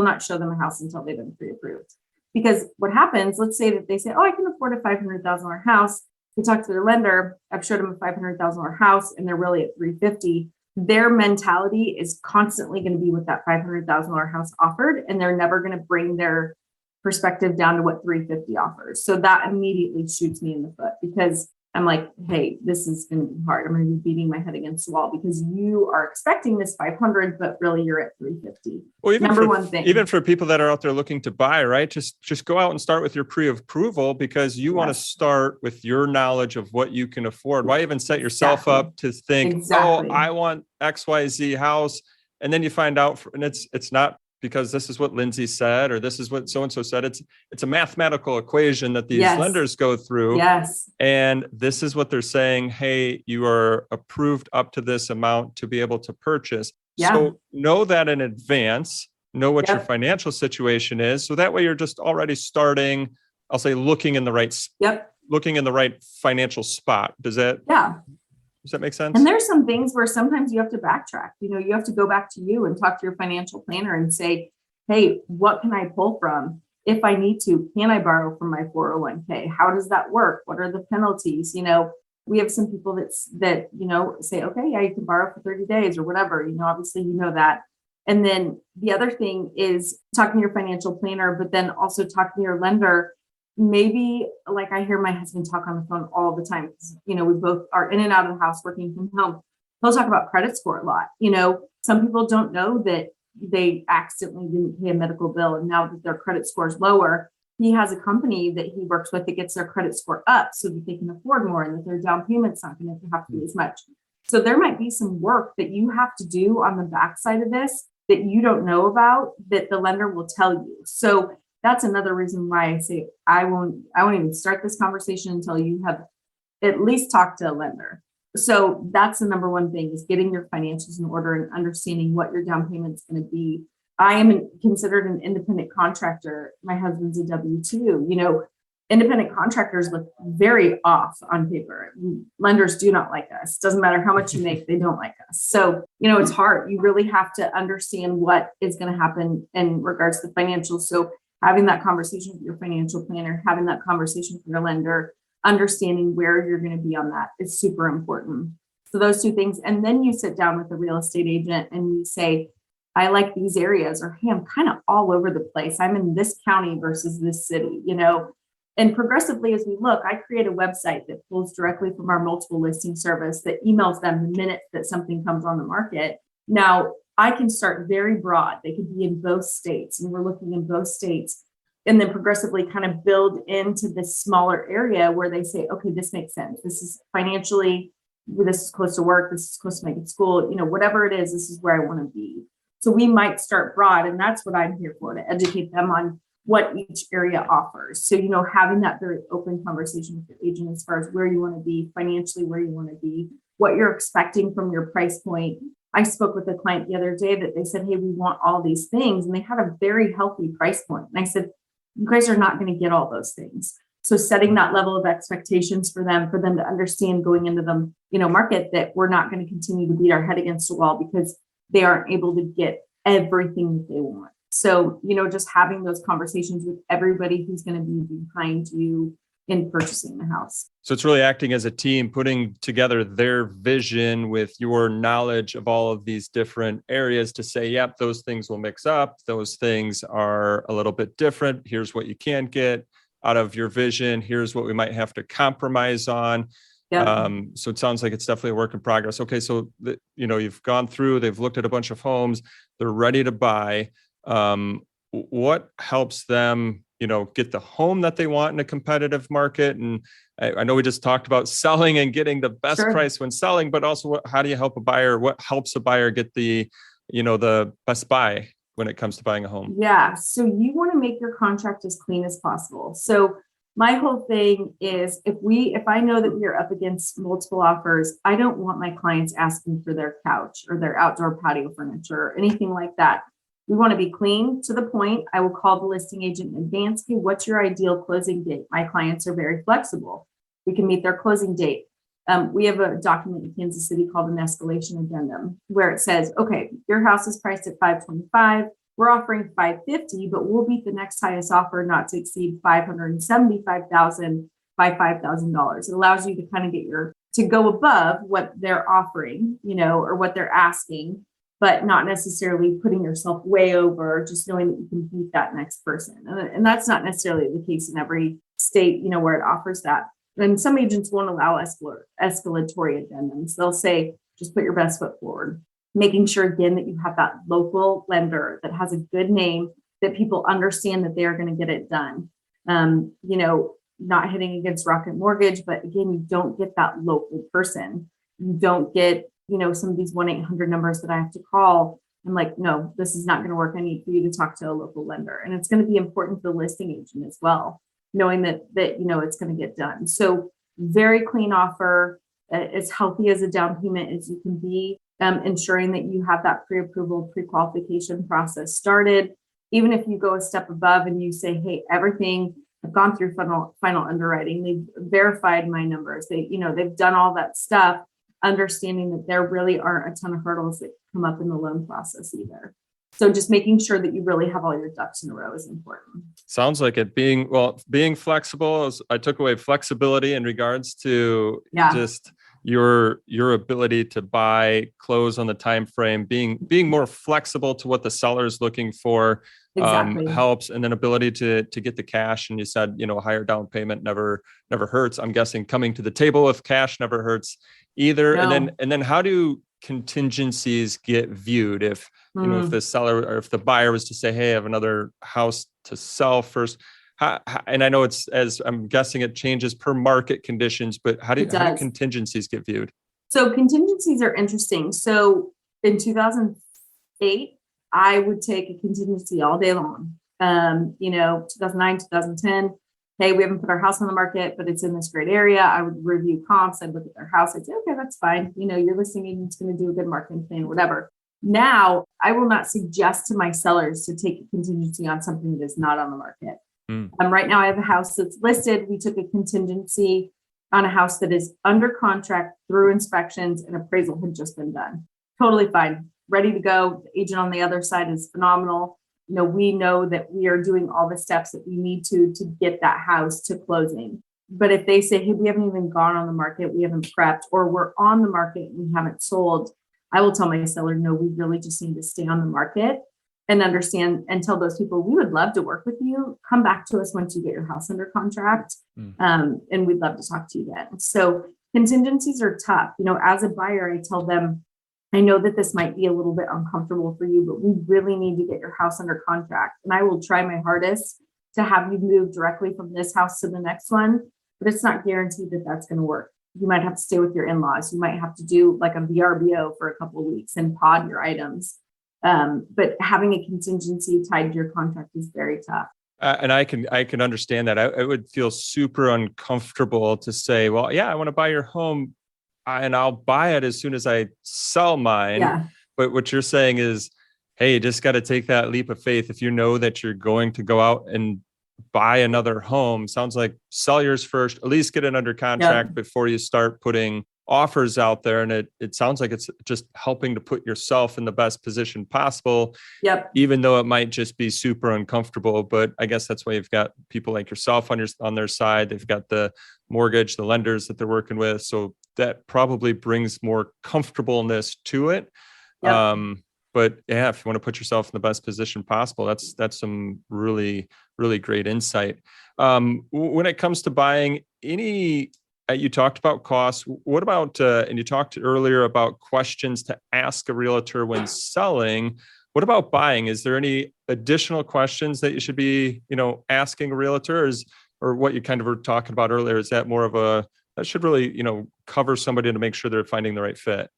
not show them a house until they've been pre-approved. Because what happens, let's say that they say, oh, I can afford a $500,000 house. They talk to their lender, I've showed them a $500,000 house and they're really at $350,000. Their mentality is constantly going to be with that $500,000 house offered, and they're never going to bring their perspective down to what $350,000 offers. So that immediately shoots me in the foot, because I'm like, hey, this is going to be hard. I'm going to be beating my head against the wall because you are expecting this 500, but really you're at 350. Well, one thing. Even for people that are out there looking to buy, right? Just go out and start with your pre-approval, because you want to start with your knowledge of what you can afford. Why even set yourself up to think, oh, I want XYZ house. And then you find out, and it's not because this is what Lindsay said, or this is what so-and-so said. It's a mathematical equation that these lenders go through. Yes. And this is what they're saying. Hey, you are approved up to this amount to be able to purchase. Yeah. So know that in advance, know what your financial situation is. So that way you're just already starting, I'll say, looking in the right financial spot. Does that make sense? And there's some things where sometimes you have to backtrack. You have to go back to you and talk to your financial planner and say, hey, what can I pull from? If I need to, can I borrow from my 401k? How does that work? What are the penalties? We have some people that say, okay, yeah, you can borrow for 30 days or whatever. Obviously, that. And then the other thing is talking to your financial planner, but then also talking to your lender. Maybe, like, I hear my husband talk on the phone all the time, because, we both are in and out of the house working from home. He'll talk about credit score a lot. Some people don't know that they accidentally didn't pay a medical bill, and now that their credit score is lower, he has a company that he works with that gets their credit score up so that they can afford more and that their down payment's not going to have to be as much. So there might be some work that you have to do on the backside of this that you don't know about, that the lender will tell you. So that's another reason why I say I won't even start this conversation until you have at least talked to a lender. So that's the number one thing, is getting your financials in order and understanding what your down payment's going to be. I am considered an independent contractor. My husband's a W-2. Independent contractors look very off on paper. Lenders do not like us. Doesn't matter how much you make, they don't like us. So, it's hard. You really have to understand what is going to happen in regards to the financials. So having that conversation with your financial planner, having that conversation with your lender, understanding where you're going to be on that is super important. So those two things. And then you sit down with a real estate agent and you say, I like these areas, or hey, I'm kind of all over the place. I'm in this county versus this city, And progressively, as we look, I create a website that pulls directly from our multiple listing service that emails them the minute that something comes on the market. Now, I can start very broad. They could be in both states, and we're looking in both states, and then progressively kind of build into this smaller area where they say, okay, this makes sense. This is financially, this is close to work. This is close to my kid's school, whatever it is, this is where I want to be. So we might start broad, and that's what I'm here for, to educate them on what each area offers. So, having that very open conversation with your agent as far as where you want to be financially, where you want to be, what you're expecting from your price point. I spoke with a client the other day that they said, hey, we want all these things. And they had a very healthy price point. And I said, you guys are not going to get all those things. So setting that level of expectations for them to understand going into the market that we're not going to continue to beat our head against the wall because they aren't able to get everything that they want. So, just having those conversations with everybody who's going to be behind you in purchasing the house. So it's really acting as a team, putting together their vision with your knowledge of all of these different areas to say, yep, those things will mix up. Those things are a little bit different. Here's what you can get out of your vision. Here's what we might have to compromise on. Yep. So it sounds like it's definitely a work in progress. Okay. So, you've gone through, they've looked at a bunch of homes, they're ready to buy. What helps them, get the home that they want in a competitive market? And I know we just talked about selling and getting the best price when selling, but also how do you help a buyer? What helps a buyer get the best buy when it comes to buying a home? Yeah. So you want to make your contract as clean as possible. So My whole thing is if I know that we're up against multiple offers, I don't want my clients asking for their couch or their outdoor patio furniture or anything like that. We want to be clean to the point. I will call the listing agent in advance. Hey, what's your ideal closing date? My clients are very flexible. We can meet their closing date. We have a document in Kansas City called an escalation addendum where it says, okay, your house is priced at $525. We're offering $550, but we'll beat the next highest offer not to exceed $575,000 by $5,000. It allows you to kind of to go above what they're offering, or what they're asking, but not necessarily putting yourself way over, just knowing that you can beat that next person. And that's not necessarily the case in every state, where it offers that. And some agents won't allow escalatory addendums. They'll say, just put your best foot forward. Making sure, again, that you have that local lender that has a good name, that people understand that they're going to get it done. Not hitting against Rocket Mortgage, but again, you don't get that local person. You don't get, some of these 1-800 numbers that I have to call. I'm like, no, this is not going to work. I need for you to talk to a local lender. And it's going to be important for the listing agent as well, knowing that it's going to get done. So very clean offer, as healthy as a down payment as you can be. Ensuring that you have that pre-approval, pre-qualification process started. Even if you go a step above and you say, hey, everything, I've gone through final underwriting, they've verified my numbers, they've done all that stuff, understanding that there really aren't a ton of hurdles that come up in the loan process either. So just making sure that you really have all your ducks in a row is important. Sounds like it being flexible. I took away flexibility in regards to just your ability to buy, close on the time frame, being more flexible to what the seller is looking for. Exactly. Helps, and then ability to get the cash. And you said, a higher down payment never hurts. I'm guessing coming to the table with cash never hurts either. No. And then how do contingencies get viewed if if the seller or if the buyer was to say, hey, I have another house to sell first? And I know as I'm guessing it changes per market conditions, but how do contingencies get viewed? So contingencies are interesting. So in 2008, I would take a contingency all day long. 2009, 2010, hey, we haven't put our house on the market, but it's in this great area. I would review comps. I'd look at their house. I'd say, okay, that's fine. Your listing agent's going to do a good marketing plan, whatever. Now, I will not suggest to my sellers to take a contingency on something that is not on the market. Right now, I have a house that's listed. We took a contingency on a house that is under contract through inspections, and appraisal had just been done. Totally fine. Ready to go. The agent on the other side is phenomenal. We know that we are doing all the steps that we need to get that house to closing. But if they say, hey, we haven't even gone on the market, we haven't prepped, or we're on the market, we haven't sold, I will tell my seller, no, we really just need to stay on the market and understand and tell those people, we would love to work with you. Come back to us once you get your house under contract. And we'd love to talk to you then. So contingencies are tough. As a buyer, I tell them, I know that this might be a little bit uncomfortable for you, but we really need to get your house under contract. And I will try my hardest to have you move directly from this house to the next one, but it's not guaranteed that that's going to work. You might have to stay with your in-laws. You might have to do like a VRBO for a couple of weeks and pod your items. But having a contingency tied to your contract is very tough. And I can understand that. I would feel super uncomfortable to say, well, yeah, I want to buy your home and I'll buy it as soon as I sell mine. Yeah. But what you're saying is, hey, you just got to take that leap of faith. If you know that you're going to go out and buy another home, sounds like sell yours first, at least get it under contract before you start putting offers out there. And it sounds like it's just helping to put yourself in the best position possible. Yep. Even though it might just be super uncomfortable, but I guess that's why you've got people like yourself on their side. They've got the mortgage, the lenders that they're working with. So that probably brings more comfortableness to it. Yep. But yeah, if you want to put yourself in the best position possible, that's some really, really great insight. When it comes to buying, you talked about costs. What about, and you talked earlier about questions to ask a realtor when selling. What about buying? Is there any additional questions that you should be, asking a realtor? Or what you kind of were talking about earlier, is that more of that should really, cover somebody to make sure they're finding the right fit?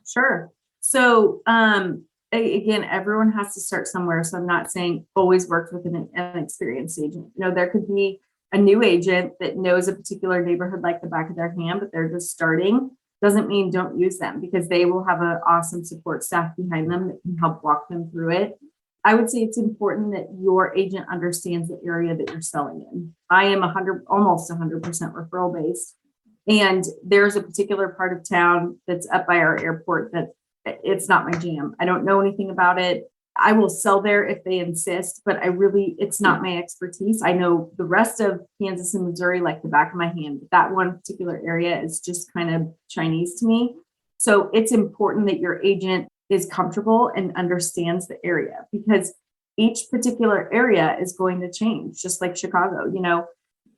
Sure. So, again, everyone has to start somewhere. So I'm not saying always work with an experienced agent. There could be a new agent that knows a particular neighborhood like the back of their hand, but they're just starting, doesn't mean don't use them, because they will have an awesome support staff behind them that can help walk them through it. I would say it's important that your agent understands the area that you're selling in. I am almost 100% referral based. And there's a particular part of town that's up by our airport that it's not my jam. I don't know anything about it. I will sell there if they insist, but it's not my expertise. I know the rest of Kansas and Missouri like the back of my hand. That one particular area is just kind of Chinese to me. So it's important that your agent is comfortable and understands the area, because each particular area is going to change, just like Chicago.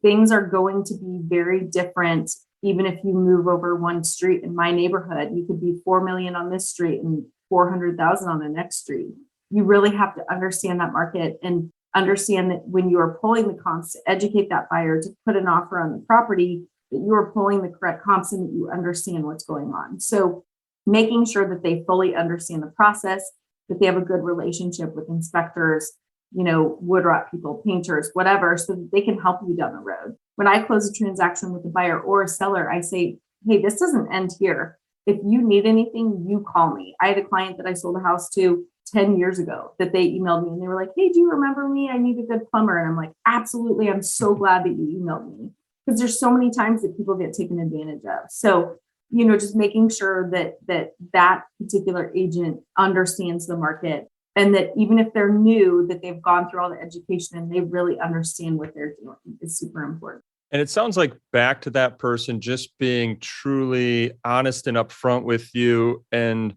Things are going to be very different. Even if you move over one street in my neighborhood, you could be 4 million on this street and 400,000 on the next street. You really have to understand that market and understand that when you are pulling the comps to educate that buyer to put an offer on the property, that you are pulling the correct comps and that you understand what's going on. So making sure that they fully understand the process, that they have a good relationship with inspectors, wood rot people, painters, whatever, so that they can help you down the road. When I close a transaction with a buyer or a seller, I say, hey, this doesn't end here. If you need anything, you call me. I had a client that I sold a house to 10 years ago that they emailed me and they were like, hey, do you remember me? I need a good plumber. And I'm like, absolutely. I'm so glad that you emailed me, because there's so many times that people get taken advantage of. So, just making sure that particular agent understands the market, and that even if they're new, that they've gone through all the education and they really understand what they're doing is super important. And it sounds like back to that person just being truly honest and upfront with you. And,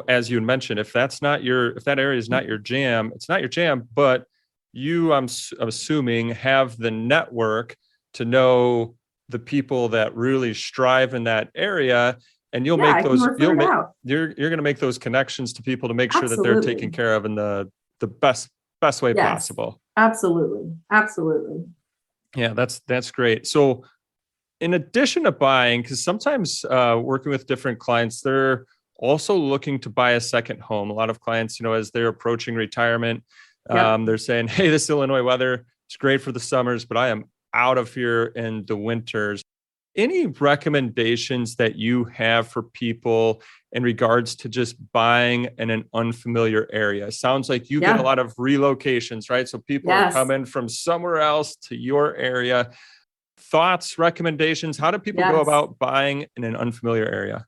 as you mentioned, if that area is not your jam, it's not your jam, but you, I'm assuming, have the network to know the people that really strive in that area. And you're going to make those connections to people to make sure that they're taken care of in the best way possible. Absolutely. Yeah, that's great. So in addition to buying, because sometimes working with different clients, they're also looking to buy a second home. A lot of clients, as they're approaching retirement, they're saying, hey, this Illinois weather, it's great for the summers, but I am out of here in the winters. Any recommendations that you have for people in regards to just buying in an unfamiliar area? Sounds like you get a lot of relocations, right? So people are coming from somewhere else to your area. Thoughts, recommendations? How do people go about buying in an unfamiliar area?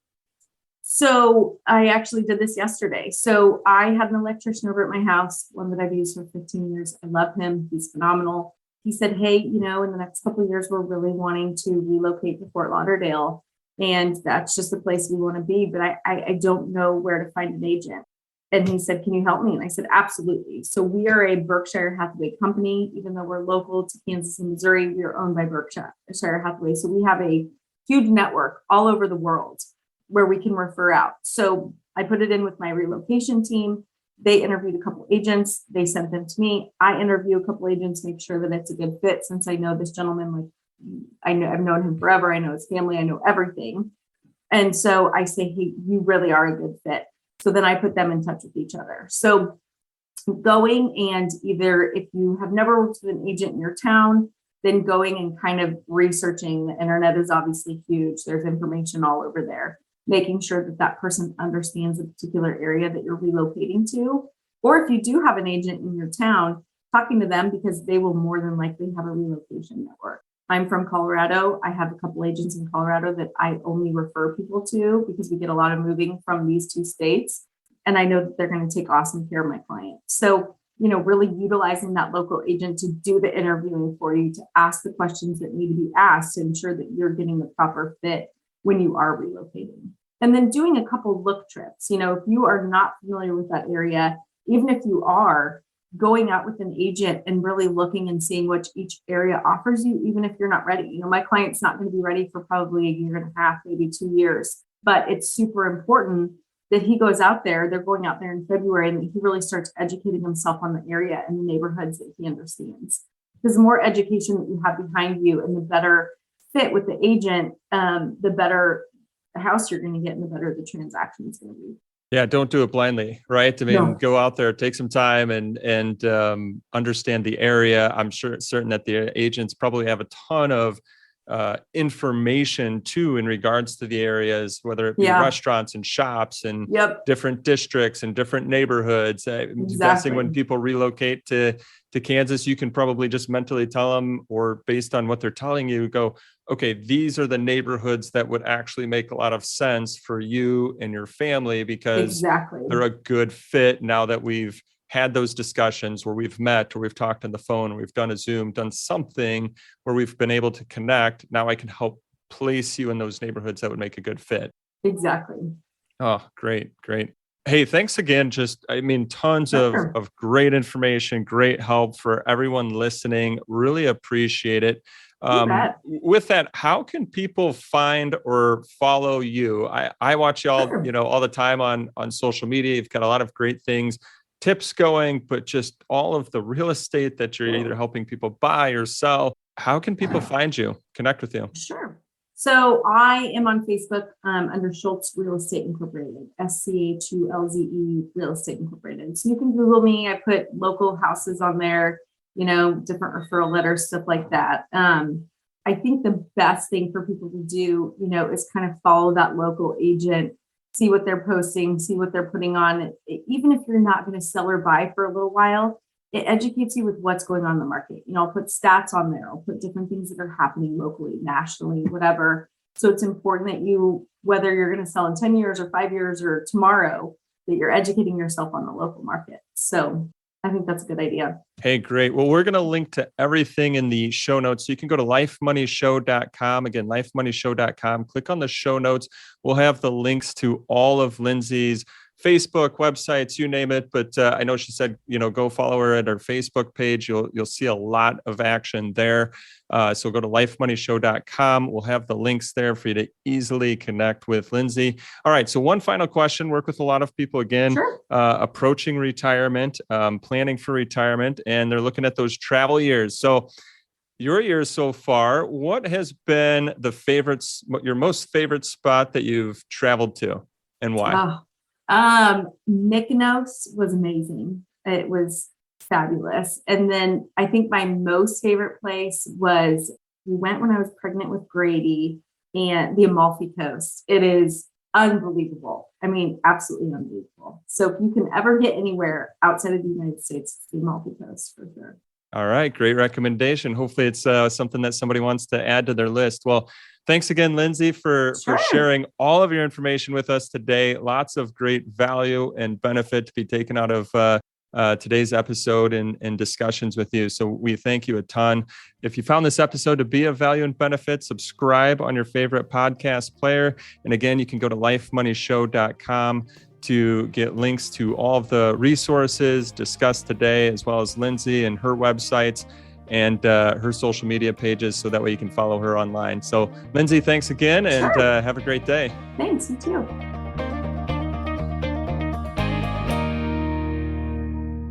So I actually did this yesterday. So I had an electrician over at my house, one that I've used for 15 years. I love him. He's phenomenal. He said, hey, in the next couple of years, we're really wanting to relocate to Fort Lauderdale. And that's just the place we want to be. But I don't know where to find an agent. And he said, can you help me? And I said, absolutely. So we are a Berkshire Hathaway company. Even though we're local to Kansas and Missouri, we are owned by Berkshire Hathaway. So we have a huge network all over the world where we can refer out. So I put it in with my relocation team. They interviewed a couple agents. They sent them to me. I interview a couple agents, make sure that it's a good fit. Since I know this gentleman, I've known him forever. I know his family. I know everything. And so I say, hey, you really are a good fit. So then I put them in touch with each other. So going and either, if you have never worked with an agent in your town, then going and kind of researching. The internet is obviously huge. There's information all over there. Making sure that person understands the particular area that you're relocating to. Or if you do have an agent in your town, talking to them, because they will more than likely have a relocation network. I'm from Colorado. I have a couple agents in Colorado that I only refer people to because we get a lot of moving from these two states. And I know that they're going to take awesome care of my client. So, really utilizing that local agent to do the interviewing for you, to ask the questions that need to be asked to ensure that you're getting the proper fit when you are relocating. And then doing a couple look trips. If you are not familiar with that area, even if you are, going out with an agent and really looking and seeing what each area offers you, even if you're not ready. My client's not going to be ready for probably a year and a half, maybe 2 years, but it's super important that he goes out there. They're going out there in February, and he really starts educating himself on the area and the neighborhoods that he understands. Because the more education that you have behind you and the better fit with the agent, the better the house you're going to get and the better the transaction is going to be. Yeah, don't do it blindly, right? I mean, No. go out there, take some time and understand the area. I'm certain that the agents probably have a ton of information too in regards to the areas, whether it be restaurants and shops and different districts and different neighborhoods. I'm guessing when people relocate to Kansas, you can probably just mentally tell them, or based on what they're telling you, go, okay, these are the neighborhoods that would actually make a lot of sense for you and your family because they're a good fit now that we've had those discussions where we've met or we've talked on the phone, or we've done a Zoom, done something where we've been able to connect. Now I can help place you in those neighborhoods that would make a good fit. Exactly. Oh, great. Hey, thanks again. Tons of great information, great help for everyone listening. Really appreciate it. With that, how can people find or follow you? I watch y'all, all the time on social media. You've got a lot of great things, tips going, but just all of the real estate that you're either helping people buy or sell. How can people find you, connect with you? Sure. So I am on Facebook under Schulze Real Estate Incorporated, SCHULZE Real Estate Incorporated. So you can Google me. I put local houses on there, different referral letters, stuff like that. I think the best thing for people to do, is kind of follow that local agent, see what they're posting, see what they're putting on. Even if you're not going to sell or buy for a little while, it educates you with what's going on in the market. I'll put stats on there. I'll put different things that are happening locally, nationally, whatever. So it's important that you, whether you're going to sell in 10 years or 5 years or tomorrow, that you're educating yourself on the local market. So I think that's a good idea. Hey, great. Well, we're going to link to everything in the show notes. So you can go to lifemoneyshow.com. Again, lifemoneyshow.com. Click on the show notes. We'll have the links to all of Lindsay's Facebook, websites, you name it. But I know she said, go follow her at her Facebook page. You'll see a lot of action there. So go to lifemoneyshow.com. We'll have the links there for you to easily connect with Lindsay. All right. So one final question. Work with a lot of people again, approaching retirement, planning for retirement, and they're looking at those travel years. So your years so far, what has been your most favorite spot that you've traveled to and why? Mykonos was amazing. It was fabulous. And then I think my most favorite place was, we went when I was pregnant with Grady, and the Amalfi Coast. It is unbelievable. I mean, absolutely unbelievable. So if you can ever get anywhere outside of the United States, it's the Amalfi Coast for sure. All right. Great recommendation. Hopefully it's something that somebody wants to add to their list. Well, thanks again, Lindsay, for sharing all of your information with us today. Lots of great value and benefit to be taken out of today's episode and discussions with you. So we thank you a ton. If you found this episode to be of value and benefit, subscribe on your favorite podcast player. And again, you can go to lifemoneyshow.com to get links to all of the resources discussed today, as well as Lindsay and her websites and her social media pages, so that way you can follow her online. So Lindsay, thanks again, and have a great day. Thanks, you too.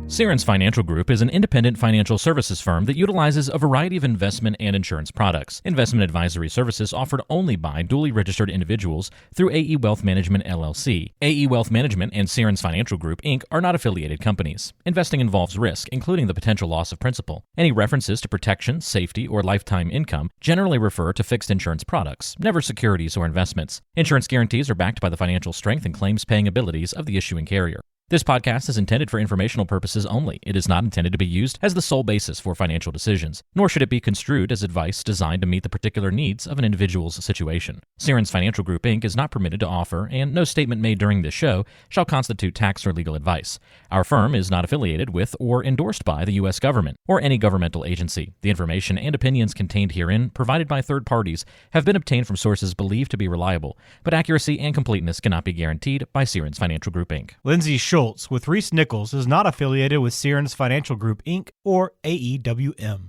Sierens Financial Group is an independent financial services firm that utilizes a variety of investment and insurance products. Investment advisory services offered only by duly registered individuals through AE Wealth Management, LLC. AE Wealth Management and Sierens Financial Group, Inc. are not affiliated companies. Investing involves risk, including the potential loss of principal. Any references to protection, safety, or lifetime income generally refer to fixed insurance products, never securities or investments. Insurance guarantees are backed by the financial strength and claims-paying abilities of the issuing carrier. This podcast is intended for informational purposes only. It is not intended to be used as the sole basis for financial decisions, nor should it be construed as advice designed to meet the particular needs of an individual's situation. Sierens Financial Group, Inc. is not permitted to offer, and no statement made during this show shall constitute tax or legal advice. Our firm is not affiliated with or endorsed by the U.S. government or any governmental agency. The information and opinions contained herein, provided by third parties, have been obtained from sources believed to be reliable, but accuracy and completeness cannot be guaranteed by Sierens Financial Group, Inc. Lindsay Schulze with Reese Nichols is not affiliated with Sierens Financial Group, Inc. or AEWM.